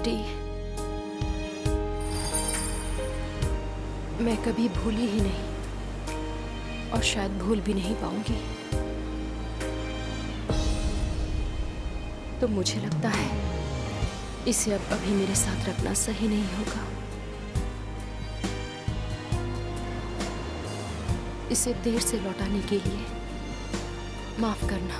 Aunty, मैं कभी भूली ही नहीं और शायद भूल भी नहीं पाऊंगी। तो मुझे लगता है इसे अब अभी मेरे साथ रखना सही नहीं होगा। इसे देर से लौटाने के लिए माफ करना।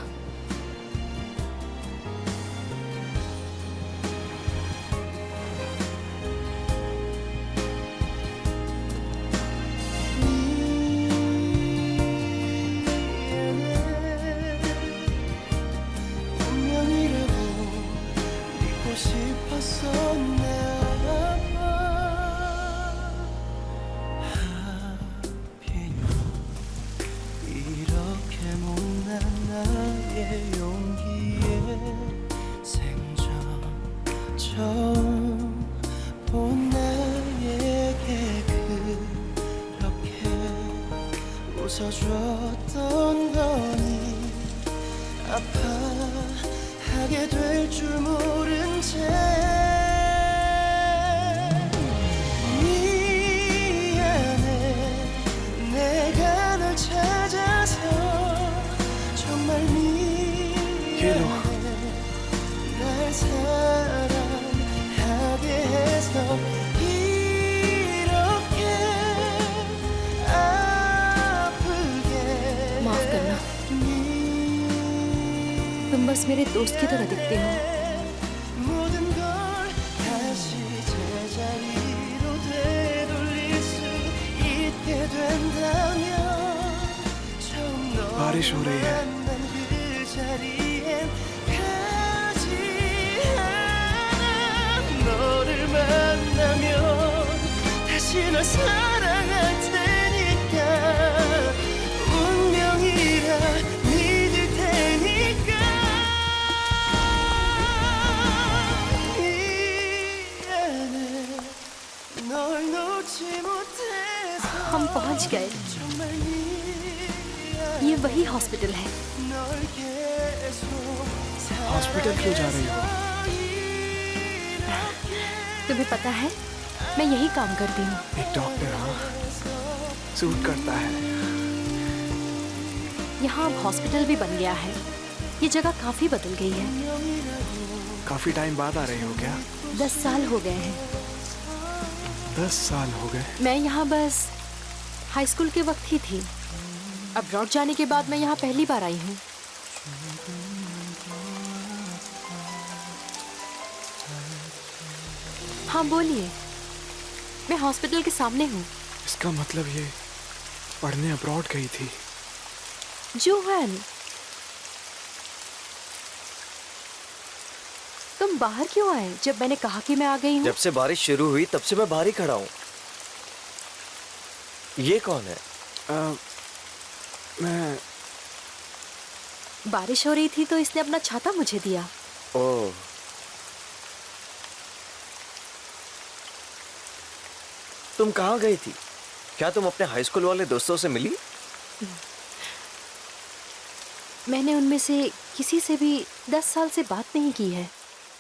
웃어줬던 거니 아파하게 될 줄 모른 채 미안해 내가 널 찾아서 정말 미안해 날 사랑하게 해서 तुम बस मेरे दोस्त की तरह दिखते हो। बारिश हो रही है। हम पहुंच गए। ये वही हॉस्पिटल है। हॉस्पिटल क्यों जा रही हो? तुम्हें पता है मैं यही काम करती हूँ। एक डॉक्टर, हाँ, सूट करता है। यहाँ अब हॉस्पिटल भी बन गया है। ये जगह काफी बदल गई है। काफी टाइम बाद आ रही हो क्या? 10 साल हो गए हैं। 10 साल हो गए? मैं यहाँ बस हाई स्कूल के वक्त ही थी। अब लौट जाने के बाद मैं यहाँ पहली बार आई हूँ। हाँ बोलिए। मैं हॉस्पिटल के सामने हूँ। इसका मतलब ये पढ़ने अब्रॉड गई थी। जोहान, तुम बाहर क्यों आए जब मैंने कहा कि मैं आ गई हूँ? जब से बारिश शुरू हुई तब से मैं बाहर ही खड़ा हूँ। ये कौन है? मैं बारिश हो रही थी तो इसने अपना छाता मुझे दिया। ओह, तुम कहाँ गई थी? क्या तुम अपने हाई स्कूल वाले दोस्तों से मिली? मैंने उनमें से किसी से भी 10 साल से बात नहीं की है।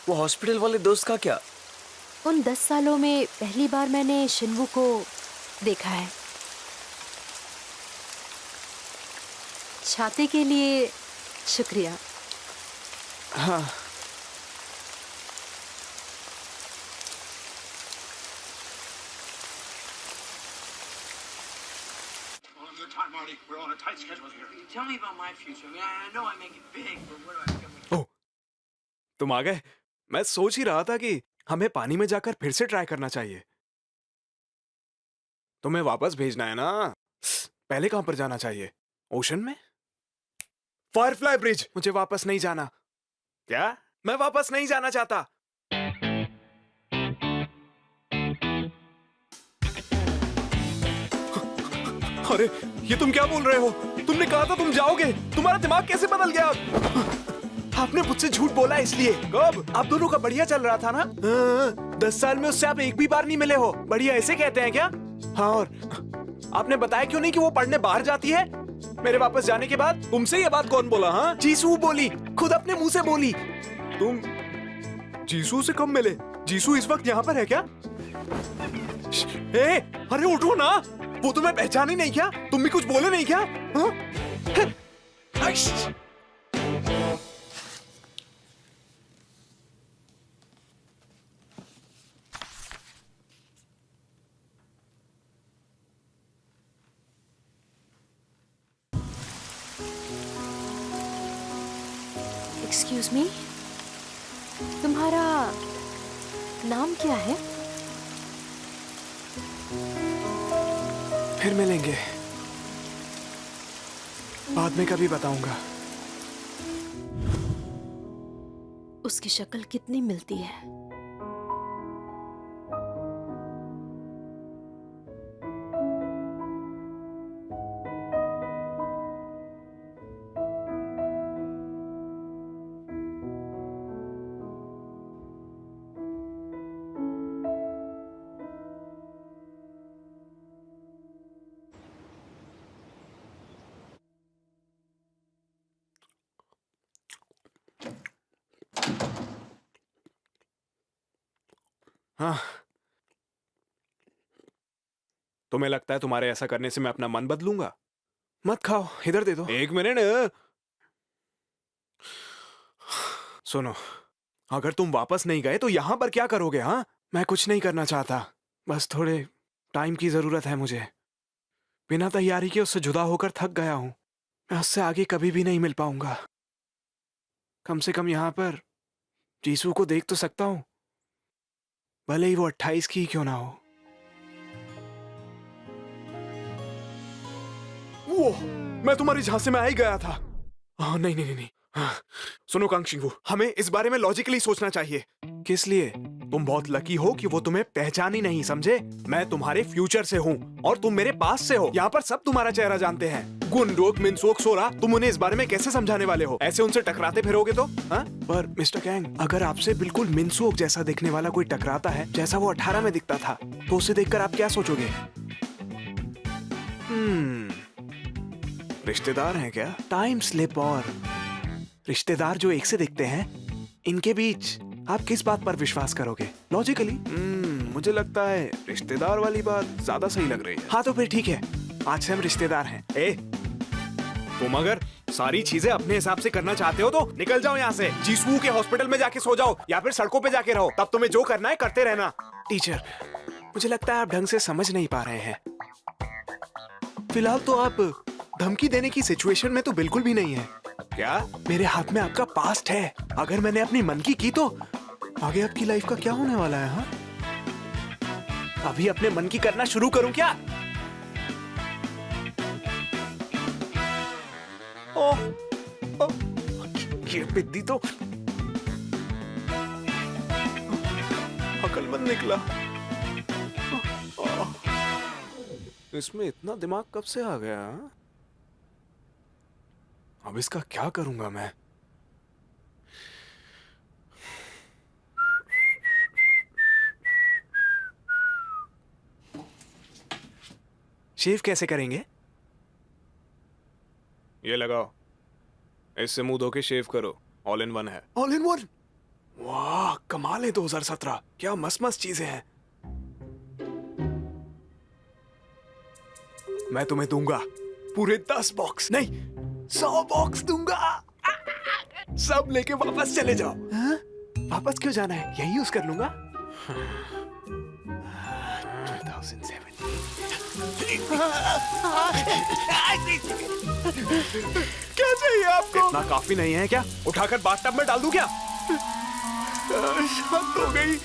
वो हॉस्पिटल वाले दोस्त का क्या? उन 10 सालों में पहली बार मैंने शिन्वू को देखा है। छाते के लिए शुक्रिया। हाँ, Tell me about my future. I mean, I know I make it big, but where do I go? ओह, तुम आ गए। मैं सोच ही रहा था कि हमें पानी में जाकर फिर से ट्राई करना चाहिए। तुम्हें वापस भेजना है ना? पहले कहां पर जाना चाहिए? ओशन में? Firefly bridge. मुझे वापस नहीं जाना। क्या? मैं वापस नहीं जाना चाहता। अरे, ये तुम क्या बोल रहे हो? तुमने कहा था तुम जाओगे। तुम्हारा दिमाग कैसे बदल गया? आपने मुझसे झूठ बोला इसलिए। कब? आप दोनों का बढ़िया चल रहा था ना? 10 साल में उससे आप एक भी बार नहीं मिले हो। बढ़िया ऐसे कहते हैं क्या? हाँ, और आपने बताया क्यों नहीं कि वो पढ़ने बाहर जाती है? मेरे वापस जाने के बाद तुमसे ये बात कौन बोला? हाँ, जीसू बोली, खुद अपने मुंह से बोली। तुम जीसू से कब मिले? जीसू इस वक्त यहाँ पर है क्या? ए, अरे उठो ना, वो तुम्हें पहचानी नहीं क्या? तुम भी कुछ बोले नहीं क्या? हाँ? हाइश! एक्सक्यूज मी, तुम्हारा नाम क्या है? फिर मिलेंगे, बाद में कभी बताऊंगा। उसकी शक्ल कितनी मिलती है? हाँ, तुम्हें लगता है तुम्हारे ऐसा करने से मैं अपना मन बदलूंगा? मत खाओ, इधर दे दो। एक मिनट, सुनो, अगर तुम वापस नहीं गए तो यहां पर क्या करोगे? हाँ, मैं कुछ नहीं करना चाहता, बस थोड़े टाइम की जरूरत है मुझे। बिना तैयारी के उससे जुदा होकर थक गया हूं। मैं उससे आगे कभी भी नहीं मिल पाऊंगा। कम से कम यहां पर जीसू को देख तो सकता हूं, भले ही वो 28 की क्यों ना हो। वो, मैं तुम्हारी झांसे में आ ही गया था। हाँ, नहीं नहीं नहीं नहीं। हाँ, सुनो कांगशिंगू, हमें इस बारे में लॉजिकली सोचना चाहिए। किस लिए? तुम बहुत लकी हो कि वो तुम्हें पहचान ही नहीं, समझे? मैं तुम्हारे फ्यूचर से हूँ और तुम मेरे पास से हो। यहाँ पर सब तुम्हारा चेहरा जानते हैं। गुनडोक, मिनसोक, सोरा, तुम उन्हें इस बारे में कैसे समझाने वाले हो? ऐसे उनसे टकराते फिरोगे तो? हाँ? पर मिस्टर कैंग, अगर आपसे बिल्कुल मिनसोक जैसा दिखने वाला कोई टकराता है, जैसा वो 18 में दिखता था, तो उसे देखकर आप क्या सोचोगे? रिश्तेदार हैं क्या? Time slip. और रिश्तेदार जो एक से दिखते हैं, इनके बीच आप किस बात पर विश्वास करोगे? लॉजिकली? मुझे लगता है रिश्तेदार वाली बात ज्यादा सही लग रही है। हाँ, तो फिर ठीक है, आज से हम रिश्तेदार हैं। ए, तुम अगर सारी चीजें अपने हिसाब से करना चाहते हो तो निकल जाओ यहाँ से। जीसू के हॉस्पिटल में जाके सो जाओ या फिर सड़कों पे जाके रहो। तब तुम्हें जो करना है करते रहना। टीचर, मुझे लगता है आप ढंग से समझ नहीं पा रहे हैं। फिलहाल तो आप धमकी देने की सिचुएशन में तो बिल्कुल भी नहीं है। क्या? मेरे हाथ में आपका पास्ट है। अगर मैंने अपनी मन की तो आगे आपकी लाइफ का क्या होने वाला है? हाँ, अभी अपने मन की करना शुरू करूं क्या? ओ, ये बिद्दी तो अकलमंद निकला। इसमें इतना दिमाग कब से आ गया? अब इसका क्या करूंगा मैं? शेव कैसे करेंगे? ये लगाओ, इससे मुंह धो के शेव करो। ऑल इन वन है। All in one? वाह, कमाल है 2017। क्या मस्त मस्त चीजें हैं। मैं तुम्हें दूंगा पूरे 10 बॉक्स, नहीं 100 बॉक्स दूंगा। सब लेके वापस चले जाओ। हा? वापस क्यों जाना है? यही यूज कर लूंगा। 2007 क्या चाहिए आपको? इतना काफी नहीं है क्या? उठाकर बाथटब में डाल दूं क्या? शांत हो गई।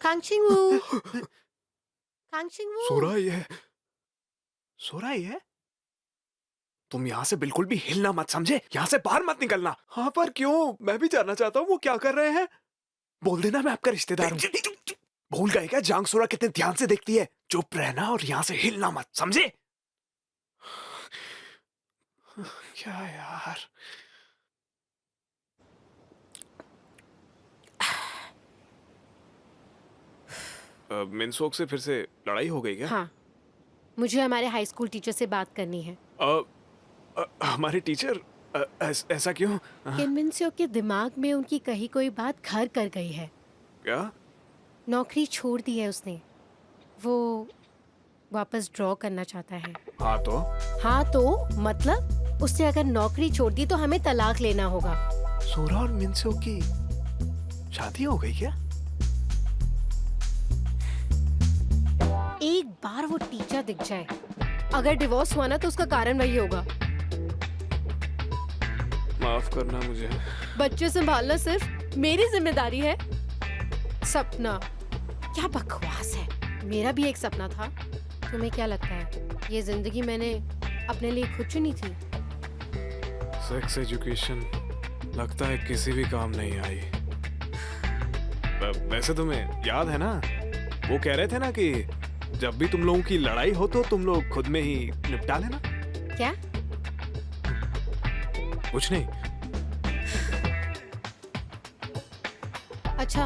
कांगशिंगू, कांगशिंगू। सो रहा ही है, सो रहा ही है। तुम यहाँ से बिल्कुल भी हिलना मत, समझे? यहाँ से बाहर मत निकलना। हाँ, पर क्यों? मैं भी जानना चाहता हूँ वो क्या कर रहे हैं। बोल देना मैं आपका रिश्तेदार हूँ। भूल गए क्या जांग सोरा कितने ध्यान से देखती है? चुप रहना और यहाँ से हिलना मत, समझे? क्या यार। मिनसोक से फिर से लड़ाई हो गई क्या? हाँ, मुझे हमारे हाई स्कूल टीचर से बात करनी है। हमारे टीचर ऐसा क्यों? किनमिनसियो के दिमाग में उनकी कही कोई बात घर कर गई है। क्या? नौकरी छोड़ दी है उसने। वो वापस ड्रॉ करना चाहता है। हाँ तो मतलब उसने अगर नौकरी छोड़ दी तो हमें तलाक लेना होगा। सोरा और मिनसो की शादी हो गई क्या? एक बार वो टीचर दिख जाए, अगर डिवोर्स हुआ ना तो उसका कारण वही होगा। माफ करना मुझे। बच्चे संभालना सिर्फ मेरी जिम्मेदारी है। सपना? क्या बकवास है। मेरा भी एक सपना था। तुम्हें क्या लगता है ये जिंदगी मैंने अपने लिए खुद चुनी थी? सेक्स एजुकेशन लगता है किसी भी काम नहीं आई। वैसे तुम्हें याद है ना, वो कह रहे थे ना कि जब भी तुम लोगों की लड़ाई हो तो तुम लोग खुद में ही निपटा लेना। क्या? कुछ नहीं। अच्छा,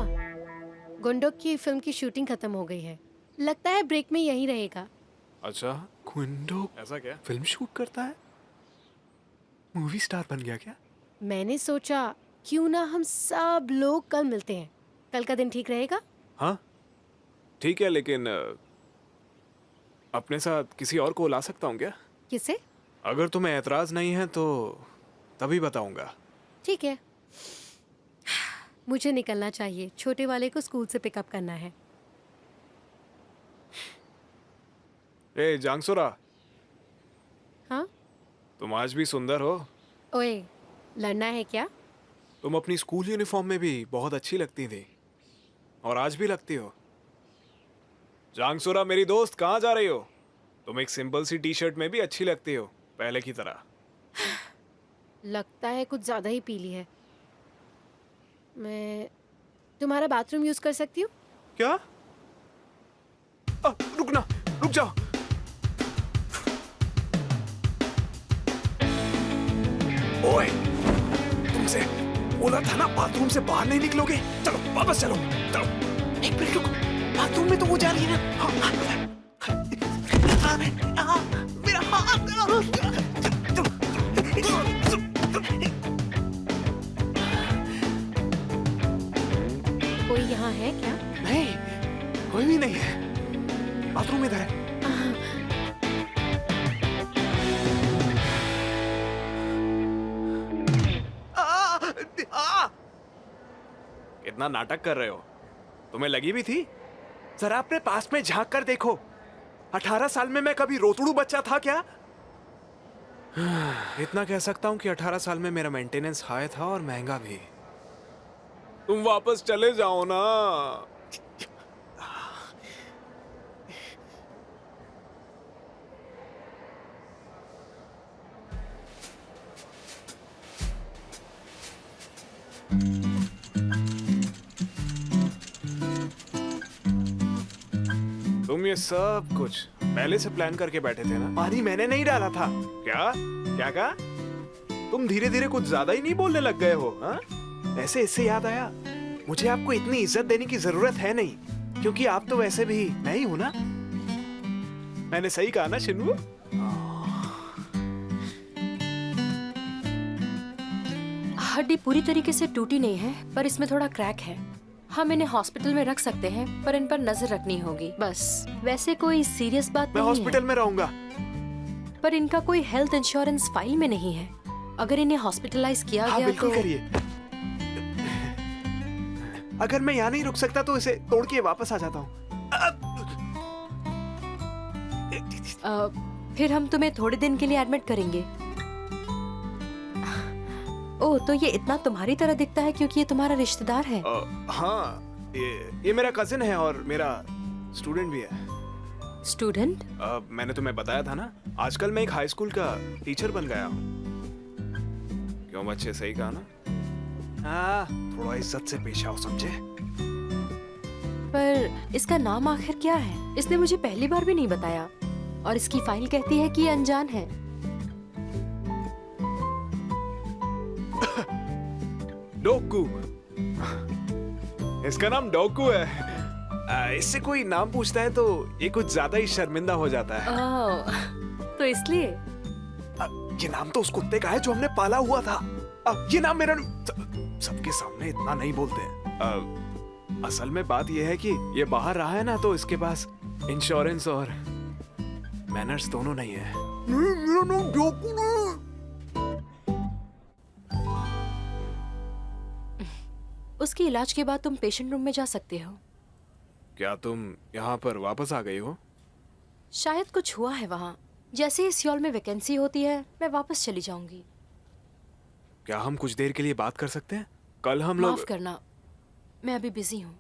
गुंडोक की फिल्म की शूटिंग खत्म हो गई है। लगता है ब्रेक में यहीं रहेगा। अच्छा, गुंडो ऐसा क्या फिल्म शूट करता है? मूवी स्टार बन गया क्या? मैंने सोचा क्यों ना हम सब लोग कल मिलते हैं। कल का दिन ठीक रहेगा? हाँ ठीक है, लेकिन अपने साथ किसी और को ला सकता हूँ क्या? किसे? अगर तुम्हें ऐतराज नहीं है तो तभी बताऊंगा। ठीक है। मुझे निकलना चाहिए, छोटे वाले को स्कूल से पिकअप करना है। ए जांगसोरा, हाँ? तुम आज भी सुंदर हो। ओए, लड़ना है क्या? तुम अपनी स्कूल यूनिफॉर्म में भी बहुत अच्छी लगती थी और आज भी लगती हो। जांगसोरा मेरी दोस्त, कहाँ जा रही हो? तुम एक सिंपल सी टी शर्ट में भी अच्छी लगती हो, पहले की तरह। लगता है कुछ ज्यादा ही पीली है। मैं तुम्हारा बाथरूम यूज कर सकती हूँ? क्या? रुकना, रुक जाओ। ओए, तुमसे बोला था ना बाथरूम से बाहर नहीं निकलोगे। चलो वापस चलो। चलो एक मिनट रुको, बाथरूम में तो वो जा रही है ना। मेरा हाथ। कोई यहाँ है क्या? नहीं, कोई भी नहीं है। बाथरूम इधर है। कितना नाटक कर रहे हो? तुम्हें लगी भी थी? जरा अपने पास में झांक कर देखो। 18 साल में मैं कभी रोतड़ू बच्चा था क्या? इतना कह सकता हूं कि 18 साल में मेरा मेंटेनेंस हाई था और महंगा भी। तुम वापस चले जाओ ना। तुम ये सब कुछ पहले से प्लान करके बैठे थे ना? पानी मैंने नहीं डाला था। क्या क्या कहा? तुम धीरे धीरे कुछ ज्यादा ही नहीं बोलने लग गए हो? हाँ? ऐसे इससे याद आया, मुझे आपको इतनी इज्जत देने की जरूरत है नहीं, क्योंकि आप तो वैसे भी मैं ही हूं ना। मैंने सही कहा ना शिन्वू? हड्डी पूरी तरीके से टूटी नहीं है, पर इसमें थोड़ा क्रैक है। हम इन्हें हॉस्पिटल में रख सकते हैं, पर इन पर नजर रखनी होगी बस। वैसे कोई सीरियस बात मैं नहीं हॉस्पिटल में रहूंगा। पर इनका कोई हेल्थ इंश्योरेंस फाइल में नहीं है। अगर इन्हें हॉस्पिटलाइज किया हाँ गया बिल्कुल तो करिए। अगर मैं यहाँ नहीं रुक सकता तो इसे तोड़ के वापस आ जाता हूँ। फिर हम तुम्हें थोड़े दिन के लिए एडमिट करेंगे। ओह, तो ये इतना तुम्हारी तरह दिखता है क्योंकि ये तुम्हारा रिश्तेदार है। हाँ, ये मेरा कजिन है और मेरा स्टूडेंट भी है। स्टूडेंट? मैंने तुम्हें बताया था ना, आजकल मैं एक हाई स्कूल का टीचर बन गया हूँ। क्यों बच्चे, सही कहा ना? हाँ, थोड़ा इज्जत से पेश आओ, समझे? पर इसका नाम आखिर क्या है? इसने मुझे पहली बार भी नहीं बताया और इसकी फाइल कहती है कि ये अनजान है। डोकू। इसका नाम डोकू है। इससे कोई नाम पूछता है तो ये कुछ ज्यादा ही शर्मिंदा हो जाता है। ओह, तो इसलिए ये नाम तो उस कुत्ते का है जो हमने पाला हुआ था। ये नाम मेरा सबके सामने इतना नहीं बोलते हैं। असल में बात ये है कि ये बाहर रहा है ना, तो इसके पास इंश्योरेंस और मैनर्स दोनों नहीं है। मेरा नाम जोकू है। उसके इलाज के बाद तुम पेशेंट रूम में जा सकते हो। क्या तुम यहाँ पर वापस आ गई हो? शायद कुछ हुआ है वहाँ। जैसे ही सियोल में वैकेंसी होती है मैं वापस चली जाऊंगी। क्या हम कुछ देर के लिए बात कर सकते हैं? कल हम लोग माफ करना, मैं अभी बिजी हूँ।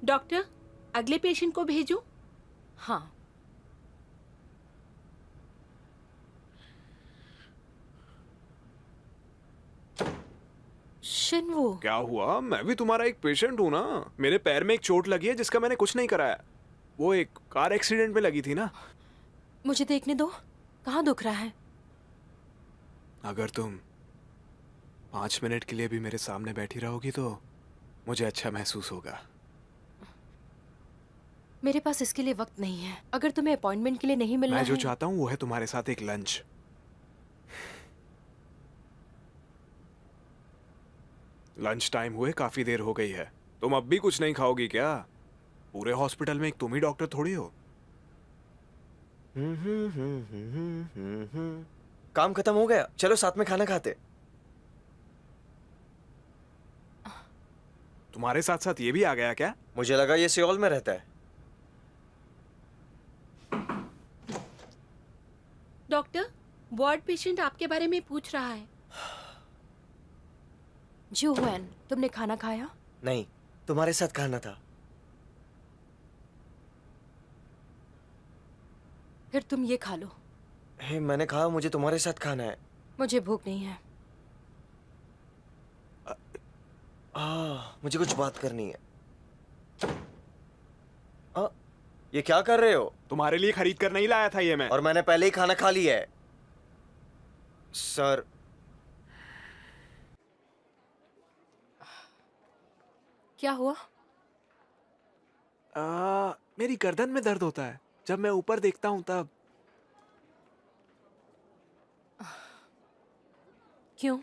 डॉक्टर, अगले पेशेंट को भेजूं? हाँ। शिनवू, क्या हुआ? मैं भी तुम्हारा एक पेशेंट हूँ ना। मेरे पैर में एक चोट लगी है जिसका मैंने कुछ नहीं कराया। वो एक कार एक्सीडेंट में लगी थी ना। मुझे देखने दो, कहाँ दुख रहा है? अगर तुम 5 मिनट के लिए भी मेरे सामने बैठी रहोगी तो मुझे अच्छा महसूस होगा। मेरे पास इसके लिए वक्त नहीं है। अगर तुम्हें अपॉइंटमेंट के लिए नहीं मिलना मैं जो है, चाहता हूँ वो है तुम्हारे साथ एक लंच। लंच टाइम हुए काफी देर हो गई है। तुम अब भी कुछ नहीं खाओगी क्या? पूरे हॉस्पिटल में एक तुम ही डॉक्टर थोड़ी हो। काम खत्म हो गया, चलो साथ में खाना खाते। तुम्हारे साथ साथ ये भी आ गया क्या? मुझे लगा ये सियोल में रहता है। डॉक्टर, वार्ड पेशेंट आपके बारे में पूछ रहा है। जो हुएन, तुमने खाना खाया? नहीं, तुम्हारे साथ खाना था। फिर तुम ये खा लो। हे, मैंने कहा मुझे तुम्हारे साथ खाना है। मुझे भूख नहीं है। मुझे कुछ बात करनी है। ये क्या कर रहे हो? तुम्हारे लिए खरीद कर नहीं लाया था ये मैं। और मैंने पहले ही खाना खा लिया है। सर, क्या हुआ? मेरी गर्दन में दर्द होता है जब मैं ऊपर देखता हूँ तब। क्यों?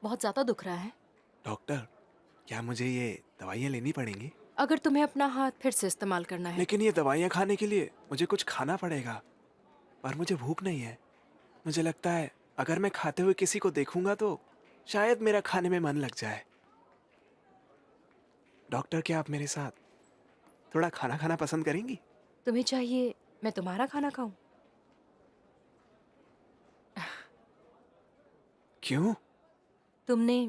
बहुत ज्यादा दुख रहा है? डॉक्टर, क्या मुझे ये दवाइयाँ लेनी पड़ेंगी? अगर तुम्हें अपना हाथ फिर से इस्तेमाल करना है। लेकिन ये दवाइयाँ खाने के लिए मुझे कुछ खाना पड़ेगा, पर मुझे भूख नहीं है। मुझे लगता है अगर मैं खाते हुए किसी को देखूंगा तो शायद मेरा खाने में मन लग जाए। डॉक्टर, क्या आप मेरे साथ थोड़ा खाना खाना पसंद करेंगी? तुम्हें चाहिए मैं तुम्हारा खाना खाऊं? क्यों? तुमने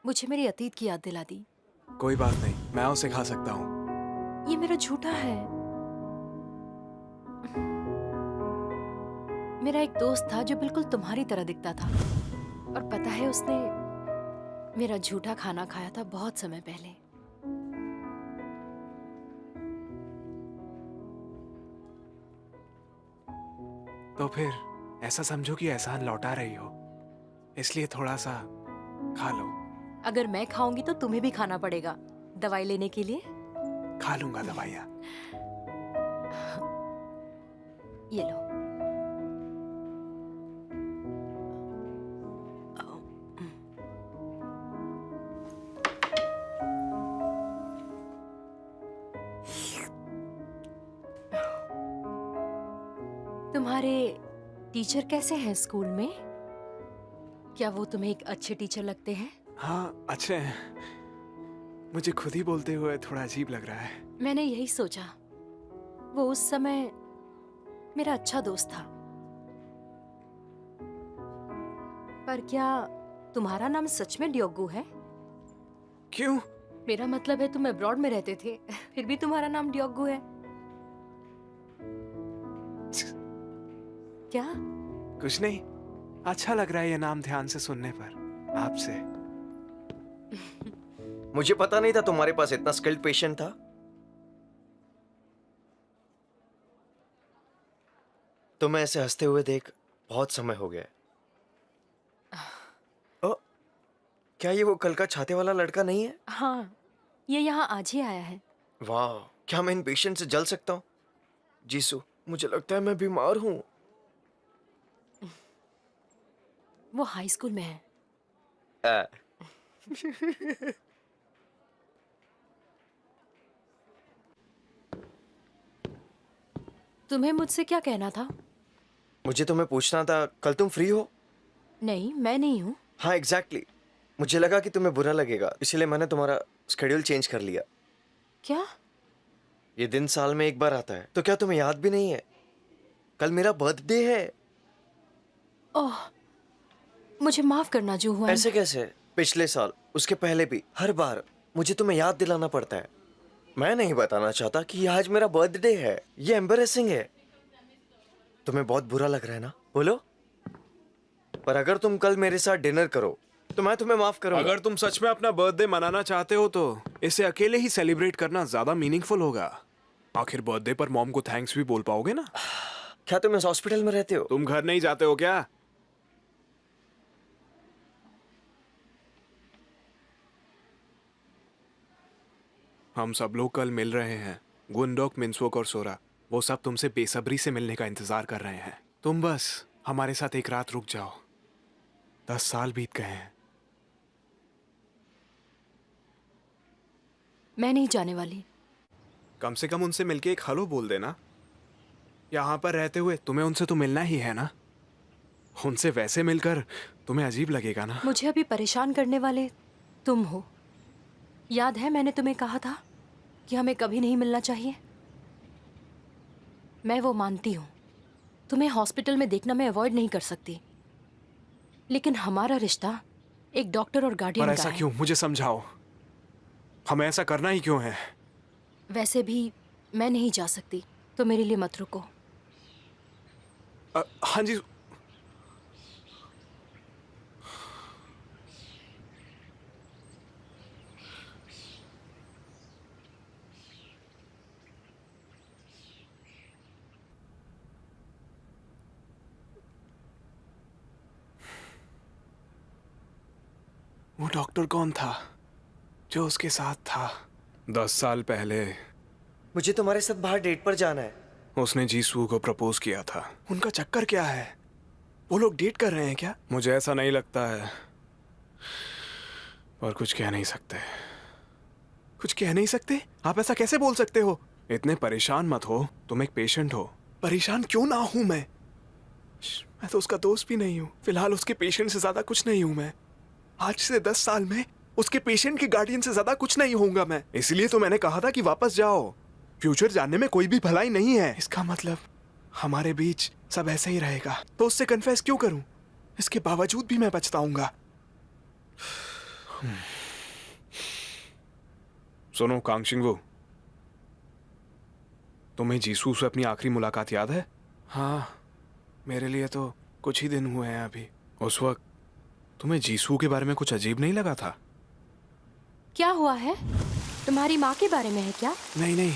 मुझे मेरी अतीत की याद दिला दी। कोई बात नहीं, मैं उसे खा सकता हूँ। ये मेरा झूठा है। मेरा एक दोस्त था जो बिल्कुल तुम्हारी तरह दिखता था, और पता है उसने मेरा झूठा खाना खाया था बहुत समय पहले। तो फिर ऐसा समझो कि एहसान लौटा रही हो, इसलिए थोड़ा सा खा लो। अगर मैं खाऊंगी तो तुम्हें भी खाना पड़ेगा दवाई लेने के लिए। खा लूंगा दवाइयाँ। ये लो। तुम्हारे टीचर कैसे हैं स्कूल में? क्या वो तुम्हें एक अच्छे टीचर लगते हैं? हाँ, अच्छे हैं। मुझे खुद ही बोलते हुए थोड़ा अजीब लग रहा है। मैंने यही सोचा। वो उस समय मेरा अच्छा दोस्त था। पर क्या तुम्हारा नाम सच में ड्योगू है? क्यों? मेरा मतलब है तुम अब्रॉड में रहते थे, फिर भी तुम्हारा नाम ड्योगू है। क्या? कुछ नहीं, अच्छा लग रहा है ये नाम ध्यान से सुनने पर आपसे। मुझे पता नहीं था तुम्हारे पास इतना स्किल्ड पेशेंट था। तुम्हें ऐसे हंसते हुए देख बहुत समय हो गया। ओ, क्या ये वो कल का छाते वाला लड़का नहीं है? हाँ, ये यहाँ आज ही आया है। वाह, क्या मैं इन पेशेंट से जल सकता हूँ? जीसू, मुझे लगता है मैं बीमार हूँ। वो हाई स्कूल में है। तुम्हें मुझसे क्या कहना था? मुझे तुम्हें पूछना था, कल तुम फ्री हो? नहीं, मैं नहीं हूँ। हाँ, एग्जैक्टली। मुझे लगा कि तुम्हें बुरा लगेगा, इसलिए मैंने तुम्हारा शेड्यूल चेंज कर लिया। क्या? ये दिन साल में एक बार आता है, तो क्या तुम्हें याद भी नहीं है? कल मेरा बर्थडे है। ओह, मुझे माफ करना जुहुआन। ऐसे कैसे? पिछले साल, उसके पहले भी, हर बार मुझे तुम्हें याद दिलाना पड़ता है। मैं नहीं बताना चाहता कि आज मेरा बर्थडे है। ये एम्बैरेसिंग है। तुम्हें बहुत बुरा लग रहा है ना? बोलो। पर अगर तुम कल मेरे साथ डिनर करो तो मैं तुम्हें माफ करूंगा। अगर तुम सच में अपना बर्थडे मनाना चाहते हो तो इसे अकेले ही सेलिब्रेट करना ज्यादा मीनिंगफुल होगा। आखिर बर्थडे पर मॉम को थैंक्स भी बोल पाओगे ना? क्या तुम इस हॉस्पिटल में रहते हो? तुम घर नहीं जाते हो क्या? हम सब लोग कल मिल रहे हैं। गुंडोक, मिन्सवोक और सोरा, वो सब तुमसे बेसब्री से मिलने का इंतजार कर रहे हैं। तुम बस हमारे साथ एक रात रुक जाओ। 10 साल बीत गए हैं। मैं नहीं जाने वाली। कम से कम उनसे मिलके एक हेलो बोल देना। यहाँ पर रहते हुए तुम्हें उनसे तो मिलना ही है ना। उनसे वैसे मिलकर तुम्हें अजीब लगेगा ना। मुझे अभी परेशान करने वाले तुम हो। याद है मैंने तुम्हें कहा था कि हमें कभी नहीं मिलना चाहिए? मैं वो मानती हूँ। तुम्हें हॉस्पिटल में देखना मैं अवॉइड नहीं कर सकती, लेकिन हमारा रिश्ता एक डॉक्टर और गार्डियन पर का ऐसा है। क्यों? मुझे समझाओ, हमें ऐसा करना ही क्यों है? वैसे भी मैं नहीं जा सकती, तो मेरे लिए मत रुको। हाँ जी। वो डॉक्टर कौन था जो उसके साथ था 10 साल पहले? मुझे तुम्हारे साथ बाहर डेट पर जाना है। उसने जीसू को प्रपोज किया था। उनका चक्कर क्या है? वो लोग डेट कर रहे हैं क्या? मुझे ऐसा नहीं लगता है, और कुछ कह नहीं सकते। कुछ कह नहीं सकते? आप ऐसा कैसे बोल सकते हो? इतने परेशान मत हो, तुम एक पेशेंट हो। परेशान क्यों ना हूं मैं तो उसका दोस्त भी नहीं हूं। फिलहाल उसके पेशेंट से ज्यादा कुछ नहीं हूं मैं। आज से 10 साल में उसके पेशेंट के गार्डियन से ज्यादा कुछ नहीं होऊंगा मैं। इसलिए तो मैंने कहा था कि वापस जाओ। फ्यूचर जानने में कोई भी भलाई नहीं है। इसका मतलब हमारे बीच सब ऐसे ही रहेगा। तो उससे कन्फेस क्यों करूं? इसके बावजूद भी मैं पछताऊंगा। सुनो कांगशिंगवू, तुम्हें जीसू से अपनी आखिरी मुलाकात याद है? हाँ, मेरे लिए तो कुछ ही दिन हुए हैं अभी। उस वक्त तुम्हें जीसू के बारे में कुछ अजीब नहीं लगा था? क्या हुआ है? तुम्हारी माँ के बारे में है क्या? नहीं नहीं,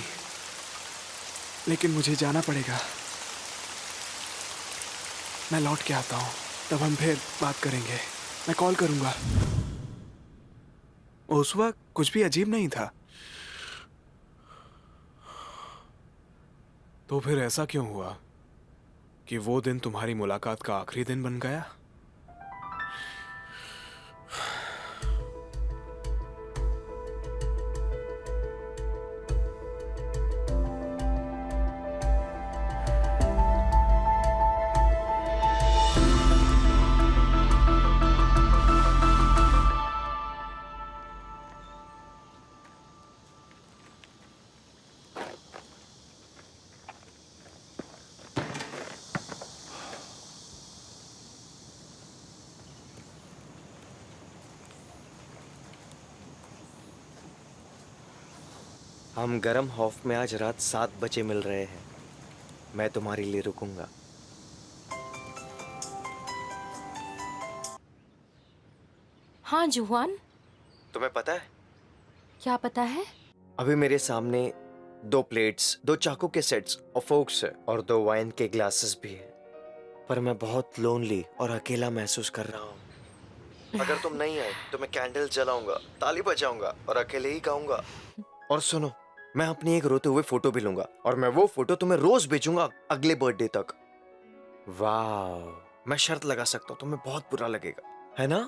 लेकिन मुझे जाना पड़ेगा। मैं लौट के आता हूँ, तब हम फिर बात करेंगे। मैं कॉल करूंगा। उस वक्त कुछ भी अजीब नहीं था, तो फिर ऐसा क्यों हुआ कि वो दिन तुम्हारी मुलाकात का आखिरी दिन बन गया? हम गरम हॉफ में आज रात 7 बजे मिल रहे हैं। मैं तुम्हारे लिए रुकूंगा। हाँ जुहान, तुम्हें पता है, क्या पता है? अभी मेरे सामने 2 प्लेट्स, 2 चाकू के सेट्स और फोक्स है और 2 वाइन के ग्लासेस भी है, पर मैं बहुत लोनली और अकेला महसूस कर रहा हूँ। अगर तुम नहीं आए तो मैं कैंडल जलाऊंगा, ताली बजाऊंगा और अकेले ही गाऊंगा। और सुनो, मैं अपनी एक रोते हुए फोटो भी लूंगा और मैं वो फोटो तुम्हें रोज भेजूंगा अगले बर्थडे तक। वाह, मैं शर्त लगा सकता हूँ, तुम्हें बहुत बुरा लगेगा, है ना?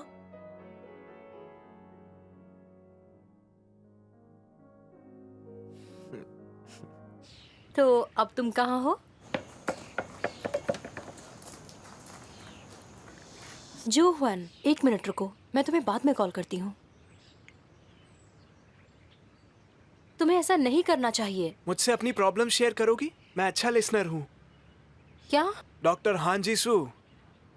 तो अब तुम कहाँ हो? जुहान, 1 मिनट रुको, मैं तुम्हें बाद में कॉल करती हूँ। तुम्हें ऐसा नहीं करना चाहिए। मुझसे अपनी प्रॉब्लम शेयर करोगी? मैं अच्छा लिसनर हूँ। क्या? डॉक्टर हान जीसू,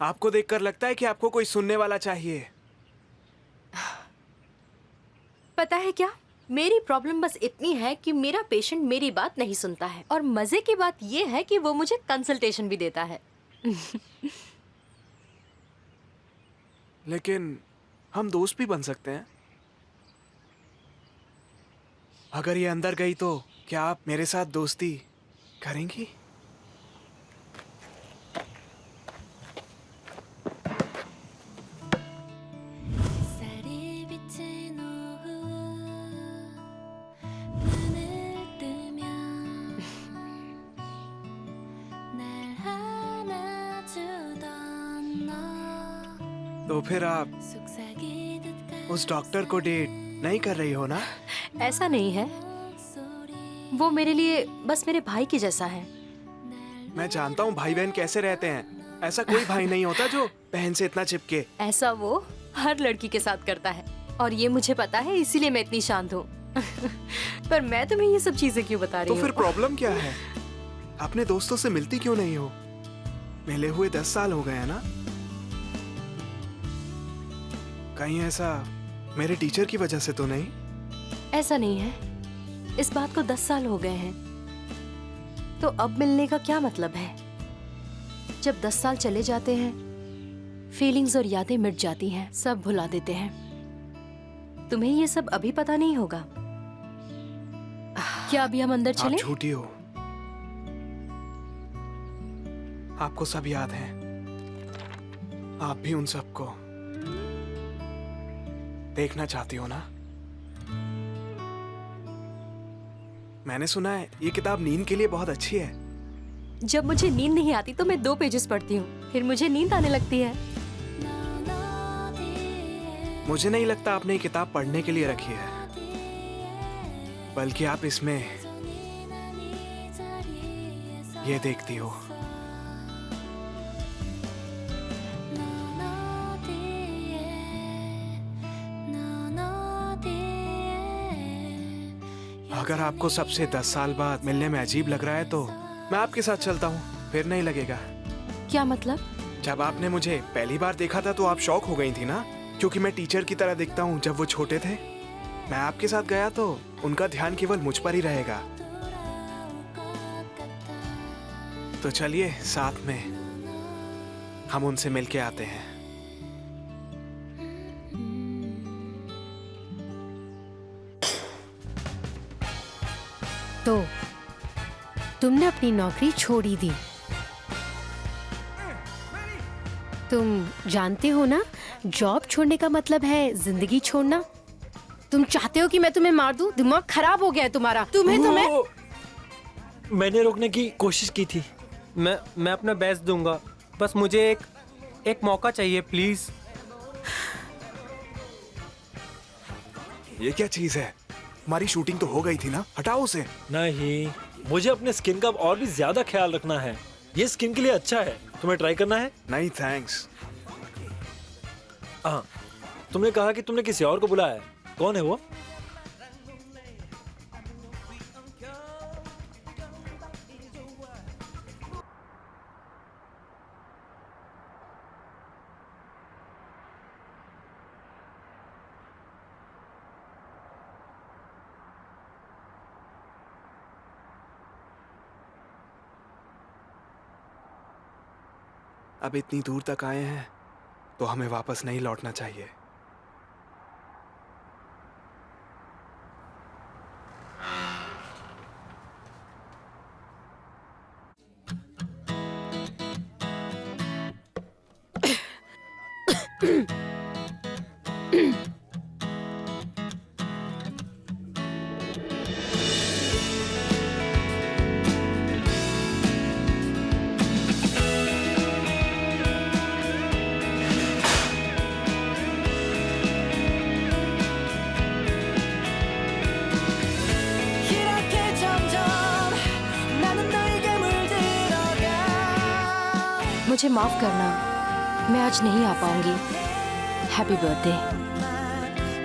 आपको देखकर लगता है कि आपको कोई सुनने वाला चाहिए। पता है क्या, मेरी प्रॉब्लम बस इतनी है कि मेरा पेशेंट मेरी बात नहीं सुनता है, और मजे की बात यह है कि वो मुझे कंसल्टेशन भी देता है। लेकिन हम दोस्त भी बन सकते हैं। अगर ये अंदर गई तो क्या आप मेरे साथ दोस्ती करेंगी? तो फिर आप उस डॉक्टर को डेट नहीं कर रही हो ना? ऐसा नहीं है, वो मेरे लिए बस मेरे भाई की जैसा है। मैं जानता हूँ भाई बहन कैसे रहते हैं। ऐसा कोई भाई नहीं होता जो बहन से इतना चिपके। ऐसा वो हर लड़की के साथ करता है, और ये मुझे पता है, इसीलिए मैं इतनी शांत हूँ। पर मैं तुम्हें ये सब चीजें क्यों बता तो रही फिर हूँ? प्रॉब्लम क्या है? अपने दोस्तों से मिलती क्यों नहीं हो? मिले हुए 10 साल हो गए हैं ना? कहीं ऐसा मेरे टीचर की वजह से तो नहीं? ऐसा नहीं है, इस बात को 10 साल हो गए हैं, तो अब मिलने का क्या मतलब है? जब 10 साल चले जाते हैं, फीलिंग्स और यादें मिट जाती हैं, सब भुला देते हैं। तुम्हें ये सब अभी पता नहीं होगा। क्या अभी हम अंदर आप चलें? झूठी हो। आपको सब याद है, आप भी उन सबको देखना चाहती हो ना? मैंने सुना है ये किताब नींद के लिए बहुत अच्छी है। जब मुझे नींद नहीं आती तो मैं 2 पेजेस पढ़ती हूँ, फिर मुझे नींद आने लगती है। मुझे नहीं लगता आपने ये किताब पढ़ने के लिए रखी है, बल्कि आप इसमें ये देखती हो। अगर आपको सबसे 10 साल बाद मिलने में अजीब लग रहा है तो मैं आपके साथ चलता हूँ, फिर नहीं लगेगा। क्या मतलब? जब आपने मुझे पहली बार देखा था तो आप शॉक हो गई थी ना, क्योंकि मैं टीचर की तरह दिखता हूँ जब वो छोटे थे। मैं आपके साथ गया तो उनका ध्यान केवल मुझ पर ही रहेगा। तो चलिए साथ में हम उनसे मिलके आते हैं। तो तुमने अपनी नौकरी छोड़ी दी। तुम जानते हो ना, जॉब छोड़ने का मतलब है जिंदगी छोड़ना। तुम चाहते हो कि मैं तुम्हें मार दूं? दिमाग खराब हो गया है तुम्हारा। तुम्हें मैंने रोकने की कोशिश की थी। मैं अपना बेस्ट दूंगा, बस मुझे एक मौका चाहिए प्लीज। ये क्या चीज है? हमारी शूटिंग तो हो गई थी ना, हटाओ उसे। नहीं, मुझे अपने स्किन का और भी ज्यादा ख्याल रखना है। ये स्किन के लिए अच्छा है, तुम्हें ट्राई करना है? नहीं थैंक्स। हाँ, तुमने कहा कि तुमने किसी और को बुलाया है, कौन है वो? अब इतनी दूर तक आए हैं तो हमें वापस नहीं लौटना चाहिए। 이렇게 점점 나는 너에게 물들어가 मुझे माफ करना, मैं आज नहीं आ पाऊंगी। Happy birthday.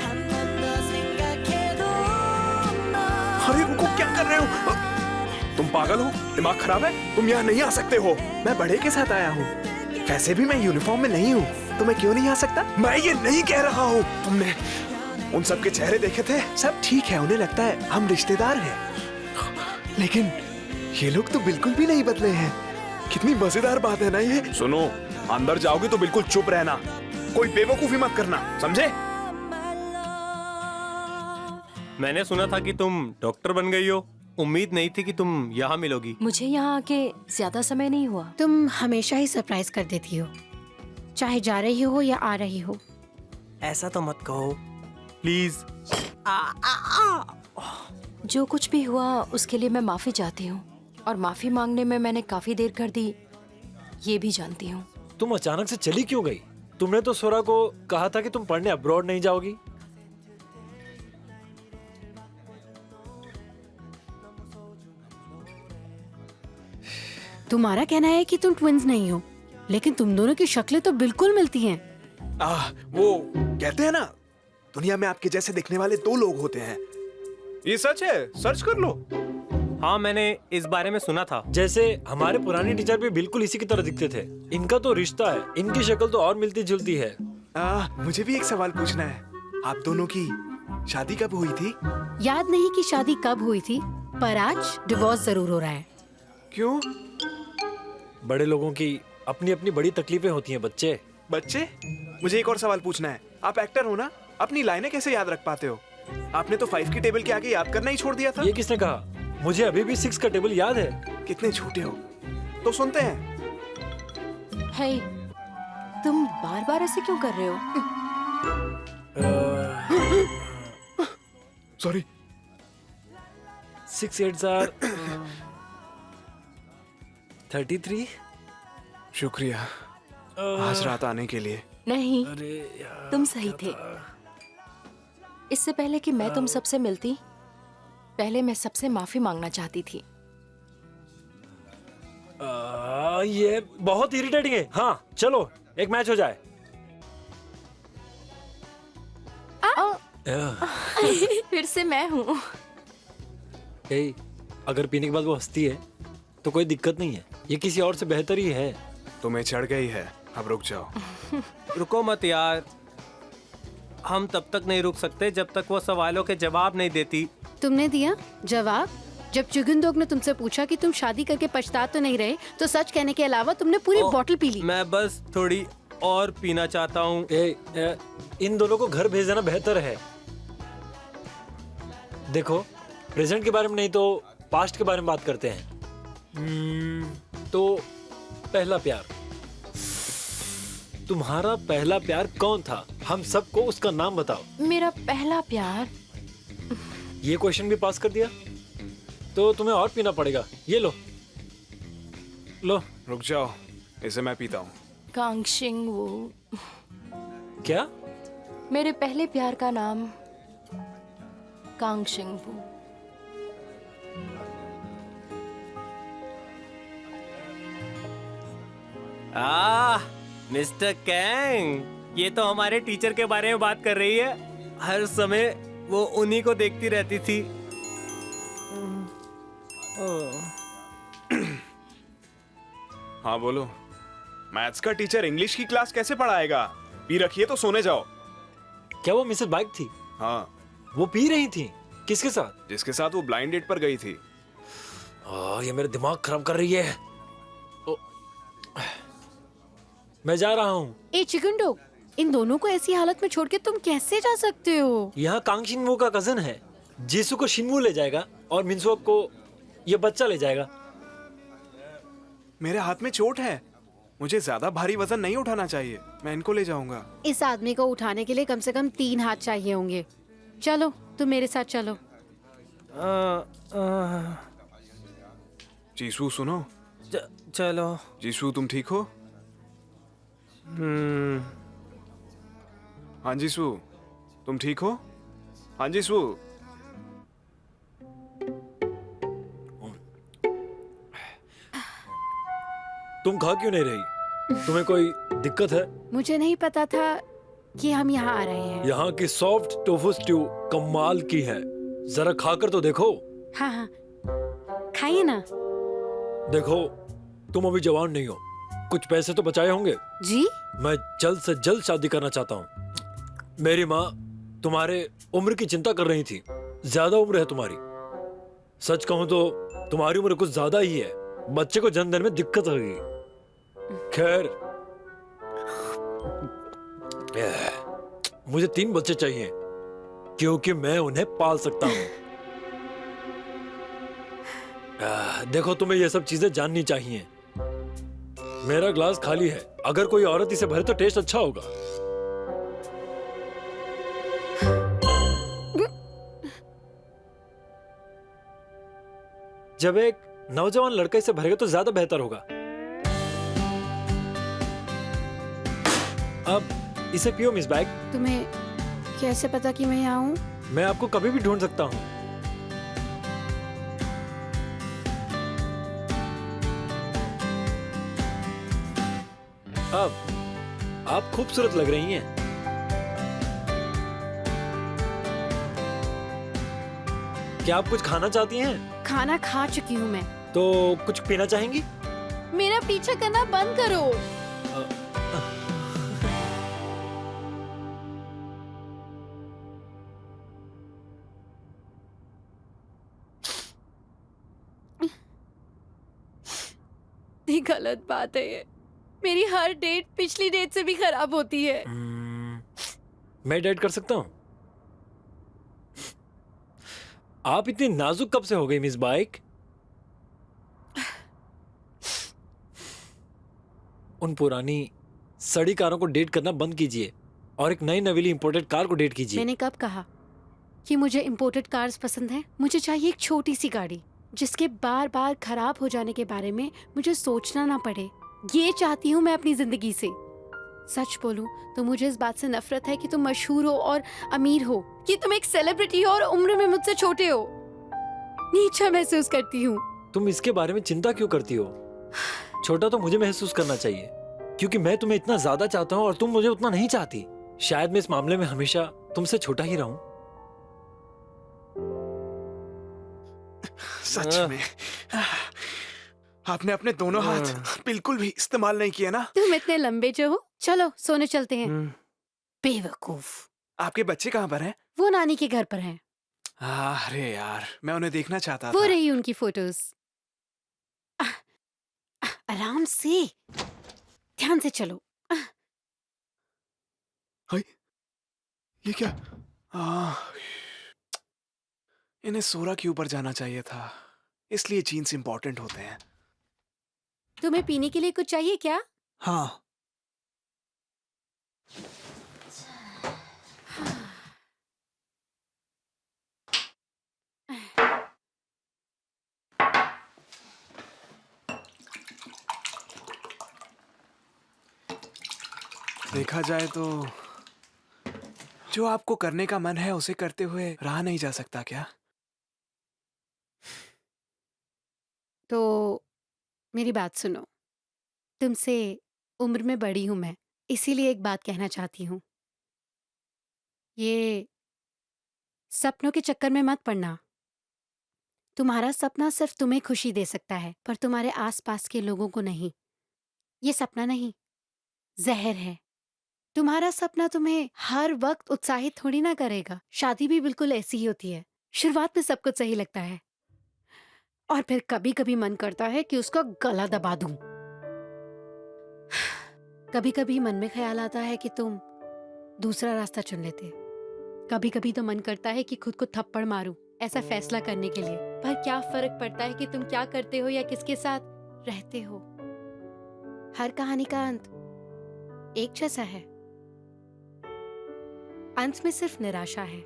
한 번 더 생각해도 너 अरे रुको, क्या कर रहे हो? तुम पागल हो? दिमाग खराब है? तुम यहाँ नहीं आ सकते हो। मैं बड़े के साथ आया हूँ। वैसे भी मैं यूनिफॉर्म में नहीं हूँ, तो मैं क्यों नहीं आ सकता? मैं ये नहीं कह रहा हूँ। तुमने उन सब के चेहरे देखे थे? सब ठीक है, उन्हें लगता है हम रिश्तेदार हैं। लेकिन ये लोग तो बिल्कुल भी नहीं बदले हैं। कितनी मजेदार बात है ना ये। सुनो, अंदर जाओगे तो बिल्कुल चुप रहना, कोई बेवकूफी मत करना, समझे? मैंने सुना था कि तुम डॉक्टर बन गई हो। उम्मीद नहीं थी कि तुम यहाँ मिलोगी। मुझे यहाँ आके ज्यादा समय नहीं हुआ। तुम हमेशा ही सरप्राइज कर देती हो, चाहे जा रही हो या आ रही हो। ऐसा तो मत कहो प्लीज। जो कुछ भी हुआ उसके लिए मैं माफी चाहती हूँ, और माफी मांगने में मैंने काफी देर कर दी, ये भी जानती हूँ। तुम अचानक से चली क्यों गई? तुमने तो सोरा को कहा था कि तुम पढ़ने अब्रॉड नहीं जाओगी। तुम्हारा कहना है कि तुम ट्विंस नहीं हो, लेकिन तुम दोनों की शक्लें तो बिल्कुल मिलती हैं। वो कहते हैं ना, दुनिया में आपके जैसे दिखने वाले दो लोग होते हैं। ये सच है, सर्च कर लो। हाँ, मैंने इस बारे में सुना था। जैसे हमारे पुराने टीचर भी बिल्कुल इसी की तरह दिखते थे। इनका तो रिश्ता है, इनकी शक्ल तो और मिलती जुलती है। मुझे भी एक सवाल पूछना है। आप दोनों की शादी कब हुई थी? याद नहीं कि शादी कब हुई थी, पर आज डिवोर्स जरूर हो रहा है। क्यों? बड़े लोगों की अपनी अपनी बड़ी तकलीफें होती हैं बच्चे। बच्चे? मुझे एक और सवाल पूछना है। आप एक्टर हो ना, अपनी लाइनें कैसे याद रख पाते हो? आपने तो 5 की टेबल के आगे याद करना ही छोड़ दिया था। ये किसने कहा? मुझे अभी भी 6 का टेबल याद है। कितने छोटे हो। तो सुनते हैं। हे, तुम बार बार ऐसे क्यों कर रहे हो? सॉरी। 6 8s are 33। शुक्रिया आज रात आने के लिए। नहीं, अरे यार, तुम सही थे। इससे पहले कि मैं तुम सबसे मिलती, पहले मैं सबसे माफी मांगना चाहती थी। ये बहुत इरिटेटिंग है। हाँ चलो एक मैच हो जाए। फिर से मैं हूँ। अगर पीने के बाद वो हंसती है तो कोई दिक्कत नहीं है, ये किसी और से बेहतर ही है। तुम्हें चढ़ गई है, अब रुक जाओ। रुको मत यार, हम तब तक नहीं रुक सकते जब तक वो सवालों के जवाब नहीं देती। तुमने दिया जवाब? जब चुगुंदोग ने तुमसे पूछा कि तुम शादी करके पछता तो नहीं रहे, तो सच कहने के अलावा तुमने पूरी बोतल पी ली। मैं बस थोड़ी और पीना चाहता हूँ। इन दोनों को घर भेज देना बेहतर है। देखो, प्रेजेंट के बारे में नहीं तो पास्ट के बारे में बात करते हैं। तो पहला प्यार, तुम्हारा पहला प्यार कौन था? हम सबको उसका नाम बताओ। मेरा पहला प्यार? ये क्वेश्चन भी पास कर दिया तो तुम्हें और पीना पड़ेगा। ये लो लो। रुक जाओ, इसे मैं पीता हूँ। कांगशिंग वो। क्या? मेरे पहले प्यार का नाम कांगशिंग वो। मिस्टर कैंग, ये तो हमारे टीचर के बारे में बात कर रही है। हर समय वो उन्हीं को देखती रहती थी। हाँ बोलो। मैथ्स का टीचर इंग्लिश की क्लास कैसे पढ़ाएगा? पी रखिए तो सोने जाओ। क्या वो मिसेस बाइक थी? हाँ। वो पी रही थी? किसके साथ? जिसके साथ वो ब्लाइंड डेट पर गई थी। ये मेरा दिमाग खराब कर रही है। मैं जा रहा हूँ। ए चिकन डॉग, इन दोनों को ऐसी हालत में छोड़ के तुम कैसे जा सकते हो? यहाँ कांग शिनवू का कजन है। जीसू को शिनवू ले जाएगा और मिनसुओ को ये बच्चा ले जाएगा। मेरे हाथ में चोट है, मुझे ज्यादा भारी वजन नहीं उठाना चाहिए। मैं इनको ले जाऊंगा। इस आदमी को उठाने के लिए कम से कम 3 हाथ चाहिए होंगे। चलो तुम मेरे साथ चलो। जीसू सुनो। चलो। जीसू तुम ठीक हो? हाँ जीसू तुम ठीक हो? हाँ जीसू। तुम खा क्यों नहीं रही? तुम्हें कोई दिक्कत है? मुझे नहीं पता था कि हम यहाँ आ रहे हैं। यहाँ की सॉफ्ट टोफू स्ट्यू कमाल की है, जरा खाकर तो देखो। हाँ हाँ खाइए ना। देखो तुम अभी जवान नहीं हो, कुछ पैसे तो बचाए होंगे। जी मैं जल्द से जल्द शादी करना चाहता हूँ। मेरी माँ तुम्हारे उम्र की चिंता कर रही थी, ज्यादा उम्र है तुम्हारी। सच कहूँ तो तुम्हारी उम्र कुछ ज्यादा ही है, बच्चे को जन्म देने में दिक्कत होगी। खैर मुझे 3 बच्चे चाहिए क्योंकि मैं उन्हें पाल सकता हूँ। देखो तुम्हें ये सब चीजें जाननी चाहिए। मेरा ग्लास खाली है, अगर कोई औरत इसे भरे तो टेस्ट अच्छा होगा। जब एक नौजवान लड़का इसे भरेगा तो ज्यादा बेहतर होगा। अब इसे पियो मिस बैग। तुम्हें कैसे पता कि मैं यहाँ हूँ? मैं आपको कभी भी ढूंढ सकता हूँ। अब आप खूबसूरत लग रही हैं। क्या आप कुछ खाना चाहती हैं? खाना खा चुकी हूँ मैं। तो कुछ पीना चाहेंगी? मेरा पीछा करना बंद करो। ये गलत बात है ये। मेरी हर डेट पिछली डेट से भी खराब होती है। मैं डेट कर सकता हूँ। आप इतनी नाजुक कब से हो गई मिस बाइक? उन पुरानी सड़ी कारों को डेट करना बंद कीजिए और एक नई नवीली इंपोर्टेड कार को डेट कीजिए। मैंने कब कहा कि मुझे इंपोर्टेड कार्स पसंद है? मुझे चाहिए एक छोटी सी गाड़ी जिसके बार बार खराब हो जाने के बारे में मुझे सोचना ना पड़े। ये चाहती हूँ मैं अपनी जिंदगी से। सच बोलूं तो मुझे इस बात से नफरत है कि तुम मशहूर हो और अमीर हो, कि तुम एक सेलिब्रिटी हो और उम्र में मुझसे छोटे हो। नीचा महसूस करती हूँ। तुम इसके बारे में चिंता क्यों करती हो? छोटा तो मुझे महसूस करना चाहिए क्योंकि मैं तुम्हें इतना ज्यादा चाहता हूँ और तुम मुझे उतना नहीं चाहती। शायद मैं इस मामले में हमेशा तुमसे छोटा ही रहूं। सच में आपने अपने दोनों हाथ बिल्कुल भी इस्तेमाल नहीं किया ना। तुम इतने लंबे जो हो। चलो सोने चलते हैं। बेवकूफ। आपके बच्चे कहाँ पर हैं? वो नानी के घर पर हैं। अरे यार मैं उन्हें देखना चाहता वो था। रही उनकी फोटोज। आराम से, ध्यान से चलो। ये क्या? इन्हें सोरा के ऊपर जाना चाहिए था, इसलिए जीन्स इंपॉर्टेंट होते हैं। तुम्हें पीने के लिए कुछ चाहिए क्या? हाँ। देखा जाए तो जो आपको करने का मन है उसे करते हुए रहा नहीं जा सकता क्या? तो मेरी बात सुनो। तुमसे उम्र में बड़ी हूं मैं, इसीलिए एक बात कहना चाहती हूँ। ये सपनों के चक्कर में मत पड़ना। तुम्हारा सपना सिर्फ तुम्हें खुशी दे सकता है, पर तुम्हारे आसपास के लोगों को नहीं। ये सपना नहीं, जहर है। तुम्हारा सपना तुम्हें हर वक्त उत्साहित थोड़ी ना करेगा। शादी भी बिल्कुल ऐसी ही होती है। शुरुआत में सब कुछ सही लगता है और फिर कभी कभी मन करता है कि उसका गला दबा दूं। कभी कभी मन में ख्याल आता है कि तुम दूसरा रास्ता चुन लेते। कभी कभी तो मन करता है कि खुद को थप्पड़ मारूं ऐसा फैसला करने के लिए। पर क्या फर्क पड़ता है कि तुम क्या करते हो या किसके साथ रहते हो। हर कहानी का अंत एक जैसा है। अंत में सिर्फ निराशा है।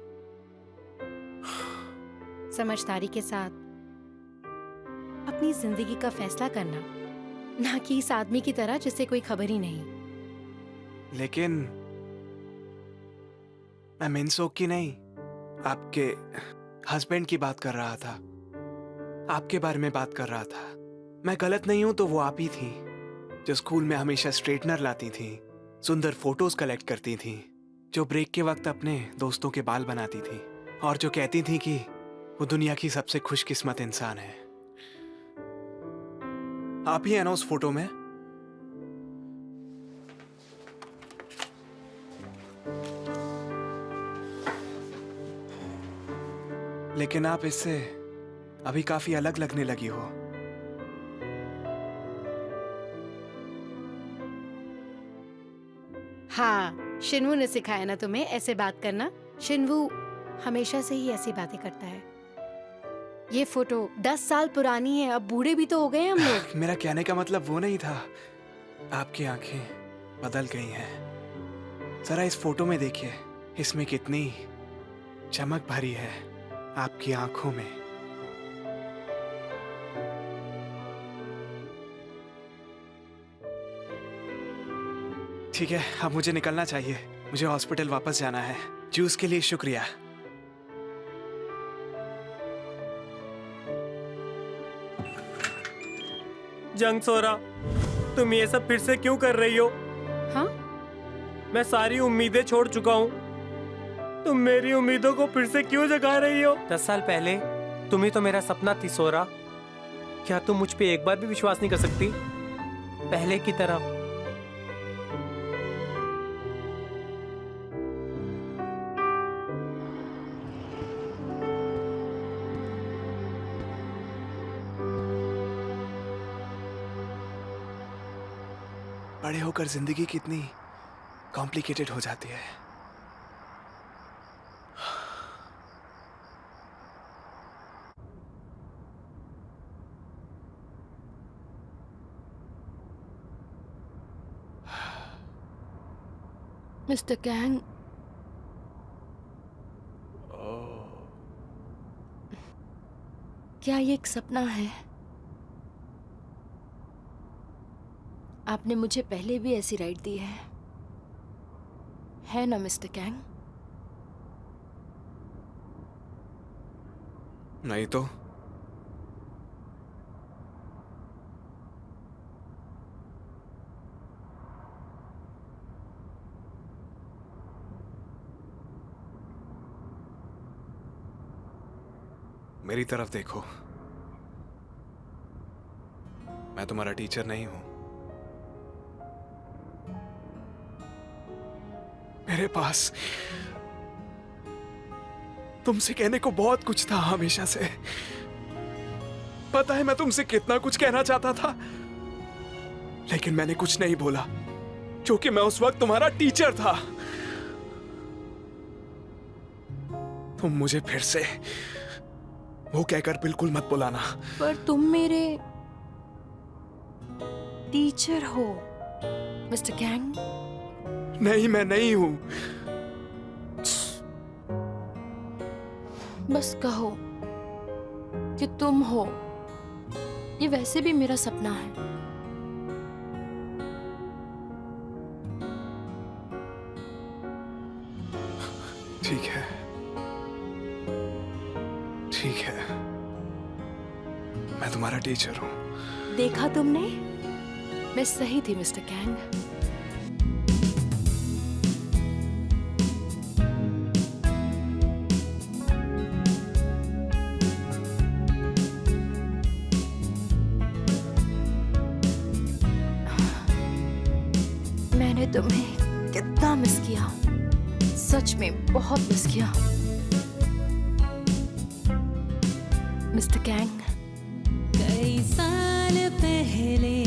समझदारी के साथ अपनी जिंदगी का फैसला करना, ना कि इस आदमी की तरह जिससे कोई खबर ही नहीं। लेकिन मैं मिनसोक की नहीं, आपके हस्बैंड की बात कर रहा था। आपके बारे में बात कर रहा था। मैं गलत नहीं हूं तो वो आप ही थी जो स्कूल में हमेशा स्ट्रेटनर लाती थी, सुंदर फोटोज कलेक्ट करती थी, जो ब्रेक के वक्त अपने दोस्तों के बाल बनाती थी और जो कहती थी कि वो दुनिया की सबसे खुशकिस्मत इंसान है। आप ही है ना उस फोटो में? लेकिन आप इससे अभी काफी अलग लगने लगी हो। हाँ, शिन्वू ने सिखाया ना तुम्हें ऐसे बात करना। शिन्वू हमेशा से ही ऐसी बातें करता है। ये फोटो 10 साल पुरानी है, अब बूढ़े भी तो हो गए हम लोग। मेरा कहने का मतलब वो नहीं था। आपकी आंखें बदल गई हैं। जरा इस फोटो में देखिए, इसमें कितनी चमक भरी है आपकी आंखों में। ठीक है, अब मुझे निकलना चाहिए। मुझे हॉस्पिटल वापस जाना है। जूस के लिए शुक्रिया। जंगसोरा, तुम ये सब फिर से क्यों कर रही हो? हाँ? मैं सारी उम्मीदें छोड़ चुका हूँ। तुम मेरी उम्मीदों को फिर से क्यों जगा रही हो? 10 साल पहले तुम ही तो मेरा सपना थी सोरा। क्या तुम मुझ पे एक बार भी विश्वास नहीं कर सकती पहले की तरह? बड़े होकर जिंदगी कितनी कॉम्प्लिकेटेड हो जाती है। मिस्टर कैंग, क्या ये एक सपना है? आपने मुझे पहले भी ऐसी राइड दी है ना मिस्टर कैंग? नहीं तो मेरी तरफ देखो। मैं तुम्हारा टीचर नहीं हूं। मेरे पास तुमसे कहने को बहुत कुछ था हमेशा से। पता है मैं तुमसे कितना कुछ कहना चाहता था, लेकिन मैंने कुछ नहीं बोला क्योंकि मैं उस वक्त तुम्हारा टीचर था। तुम मुझे फिर से वो कहकर बिल्कुल मत बुलाना। पर तुम मेरे टीचर हो मिस्टर कैंग। नहीं, मैं नहीं हूं। बस कहो कि तुम हो। ये वैसे भी मेरा सपना है। ठीक है, ठीक है, मैं तुम्हारा टीचर हूं। देखा तुमने, मैं सही थी मिस्टर कैंग। मैंने तुम्हें कितना मिस किया, सच में बहुत मिस किया मिस्टर कैंग। कई साल पहले